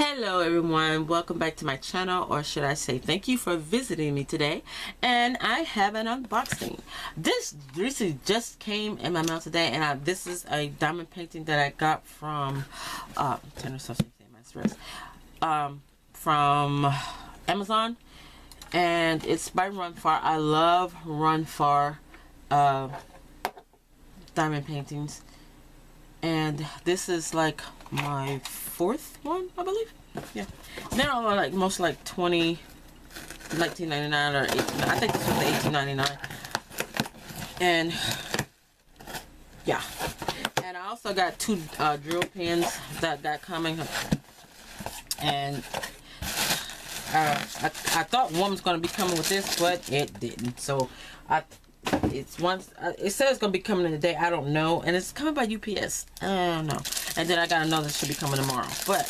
Hello everyone, welcome back to my channel, or should I say thank you for visiting me today. And I have an unboxing. This recently just came in my mail today, and this is a diamond painting that I got from from Amazon, and it's by Run Far. I love Run Far diamond paintings, and this is like my fourth one, I believe. Yeah, they're all like most like $19.99 or $18. I think this was the $18.99. And yeah, and I also got two drill pins that got coming, and I thought one was going to be coming with this, but it didn't. So it says it's gonna be coming in the day. I don't know, and it's coming by UPS. I don't know. And then I got another that should be coming tomorrow. But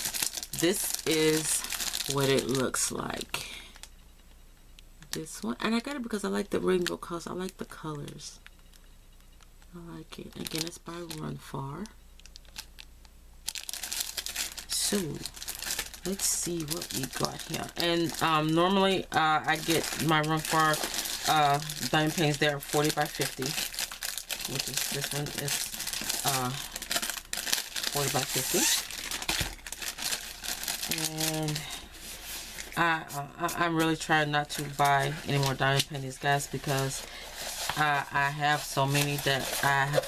this is what it looks like. This one, and I got it because I like the rainbow colors. I like the colors. I like it. Again, it's by Run Far. So let's see what we got here. And normally I get my Run Far diamond paintings. There are 40 by 50, which is, this one is 40 by 50. And I'm really trying not to buy any more diamond paintings, guys, because I have so many that I have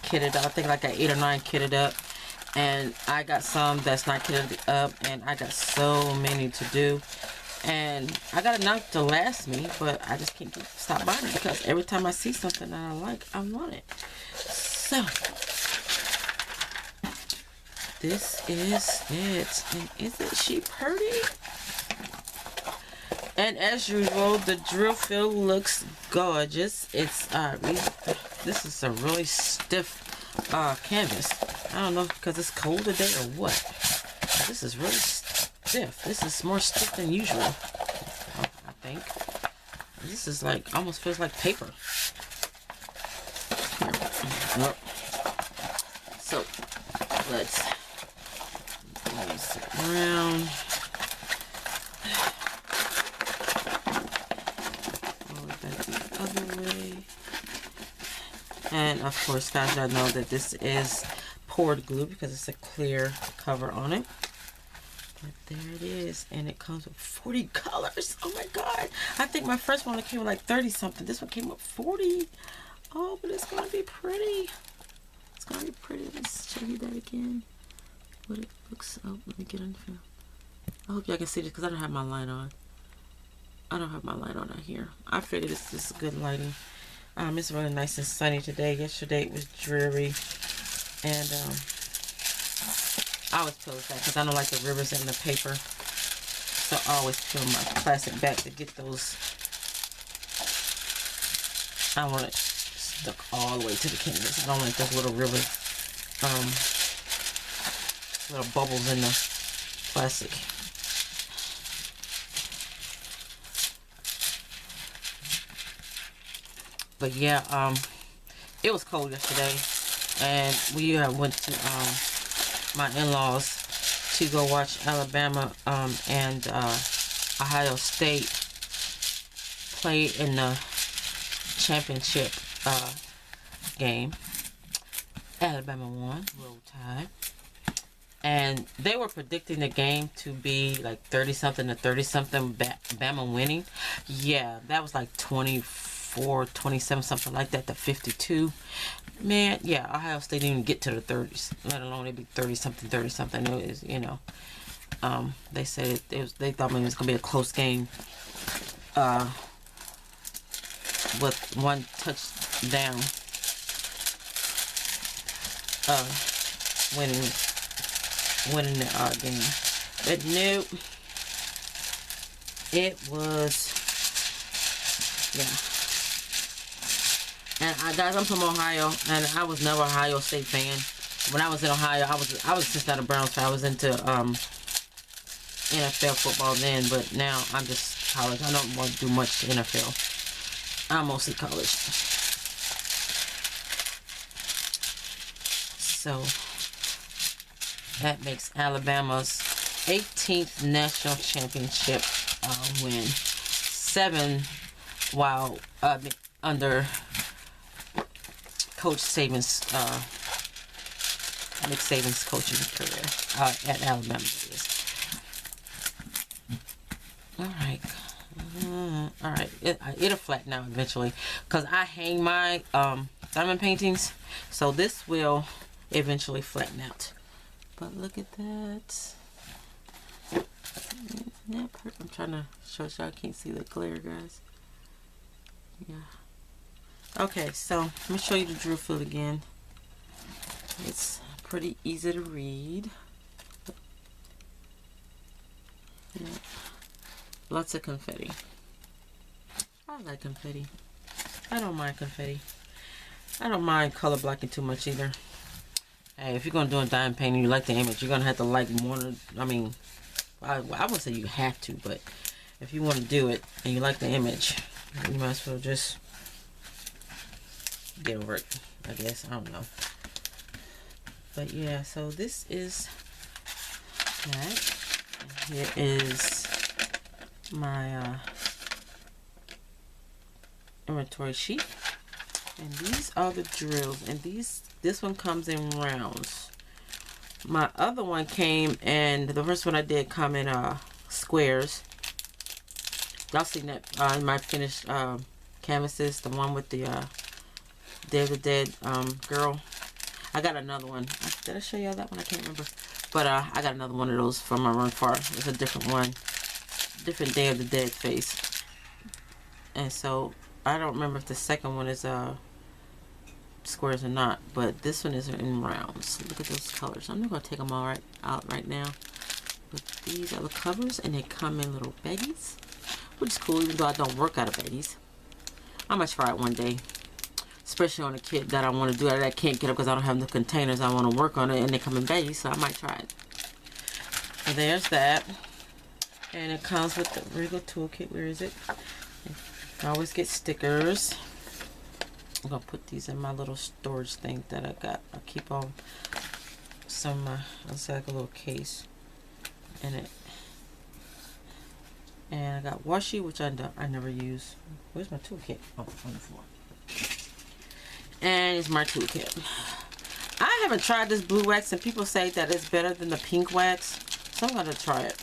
kitted up. I think like I 8 or 9 kitted up, and I got some that's not kitted up, and I got so many to do. And I got enough to last me, but I just can't stop buying it because every time I see something that I like, I want it. So this is it. And isn't she pretty? And as usual, the drill field looks gorgeous. It's this is a really stiff canvas. I don't know because it's cold today or what. This is really stiff. This is more stiff than usual, I think. This is like, almost feels like paper. Nope. So let's place it around. Roll it back the other way. And of course, guys, y'all know that this is poured glue because it's a clear cover on it. But there it is, and it comes with 40 colors. Oh my god, I think my first one came with like 30 something. This one came with 40. Oh, but it's gonna be pretty. It's gonna be pretty. Let's show you that again, what it looks. Oh, let me get in the film. I hope y'all can see this because I don't have my light on. I don't have my light on out here. I figured this is good lighting. It's really nice and sunny today. Yesterday it was dreary, and I always peel it back because I don't like the rivers in the paper. So I always peel my plastic back to get those. I want it stuck all the way to the canvas. I don't like those little rivers, little bubbles in the plastic. But yeah, it was cold yesterday, and we went to my in-laws to go watch Alabama and Ohio State play in the championship game. Alabama won, Roll Tide, and they were predicting the game to be like 30 something to 30 something, Bama winning. Yeah, that was like 24, 27, something like that, to 52. Man, yeah, Ohio State didn't even get to the 30s, let alone it be 30 something, 30 something. It was, you know, they said they thought maybe it was gonna be a close game, with one touchdown, winning the game. But nope, it was, yeah. And guys, I'm from Ohio, and I was never an Ohio State fan. When I was in Ohio, I was just not a Browns fan. I was into NFL football then, but now I'm just college. I don't want to do much NFL. I'm mostly college. So that makes Alabama's 18th national championship win. 7 while under Coach Saban's Nick Saban's coaching career at Alabama. All right. It'll flatten out eventually, cause I hang my diamond paintings, so this will eventually flatten out. But look at that. I'm trying to show y'all. I can't see the glare, guys. Yeah. Okay, so let me show you the drill field again. It's pretty easy to read. Yeah. Lots of confetti. I like confetti. I don't mind confetti. I don't mind color blocking too much either. Hey, if you're gonna do a diamond painting, you like the image, you're gonna have to like more. I mean, I wouldn't say you have to, but if you want to do it and you like the image, you might as well just get over it, I guess. I don't know. But yeah, so this is that. And here is my inventory sheet, and these are the drills, and this one comes in rounds. My other one came, and the first one I did come in squares. Y'all seen that in my finished canvases, the one with the Day of the Dead girl. I got another one. Did I show y'all that one? I can't remember. But I got another one of those from my run far. It's a different one. Different Day of the Dead face. And so I don't remember if the second one is squares or not, but this one is in rounds. Look at those colors. I'm not gonna take them all out right now. But these are the covers, and they come in little baggies, which is cool, even though I don't work out of baggies. I'm gonna try it one day, especially on a kit that I want to do that I can't get up because I don't have the containers. I want to work on it, and they come in baggies, so I might try it. So there's that. And it comes with the regular toolkit. Where is it? I always get stickers. I'm gonna put these in my little storage thing that I got. I keep all some of my, it's like a little case in it. And I got washi, which I never use. Where's my toolkit? Oh, on the floor. And it's my toolkit. I haven't tried this blue wax, and people say that it's better than the pink wax, so I'm gonna try it.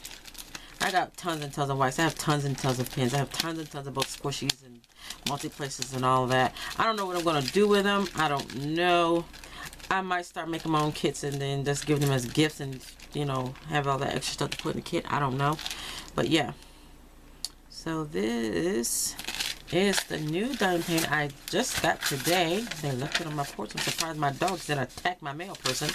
I got tons and tons of wax. I have tons and tons of pins. I have tons and tons of both squishies and multi-places and all that. I don't know what I'm going to do with them. I don't know. I might start making my own kits and then just give them as gifts and, you know, have all that extra stuff to put in the kit. I don't know. But yeah. So this is the new diamond paint I just got today. They left it on my porch. I'm surprised my dogs didn't attack my mail person.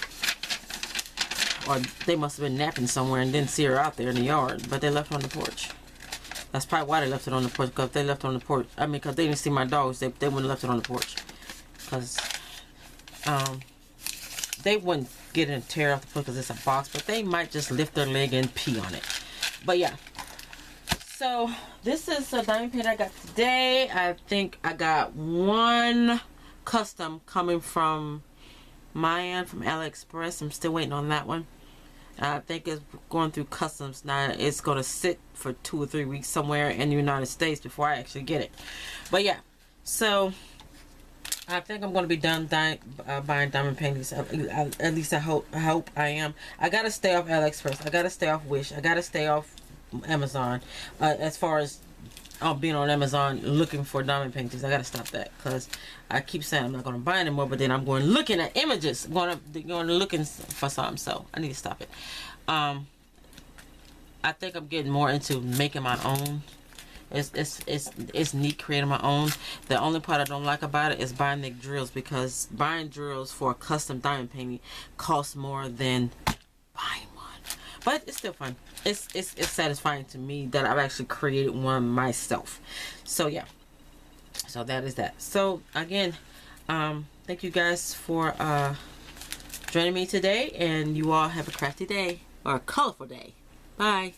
Or they must have been napping somewhere and didn't see her out there in the yard, but they left it on the porch. That's probably why they left it on the porch, because if they left it on the porch, I mean, because they didn't see my dogs, they wouldn't have left it on the porch. Because they wouldn't get it and tear off the porch because it's a box, but they might just lift their leg and pee on it. But yeah. So this is a diamond paint I got today. I think I got one custom coming from Mayan from AliExpress. I'm still waiting on that one. I think it's going through customs now. It's going to sit for 2 or 3 weeks somewhere in the United States before I actually get it. But yeah, so I think I'm going to be done buying diamond paintings. At least I hope I am. I got to stay off AliExpress. I got to stay off Wish. I got to stay off Amazon. As far as being on Amazon looking for diamond paintings, I gotta stop that, because I keep saying I'm not gonna buy anymore, but then I'm going looking at images, going looking for something, so I need to stop it. I think I'm getting more into making my own. It's neat creating my own. The only part I don't like about it is buying the drills, because buying drills for a custom diamond painting costs more than buying one. But it's still fun. It's satisfying to me that I've actually created one myself. So yeah. So that is that. So again, thank you guys for joining me today, and you all have a crafty day, or a colorful day. Bye.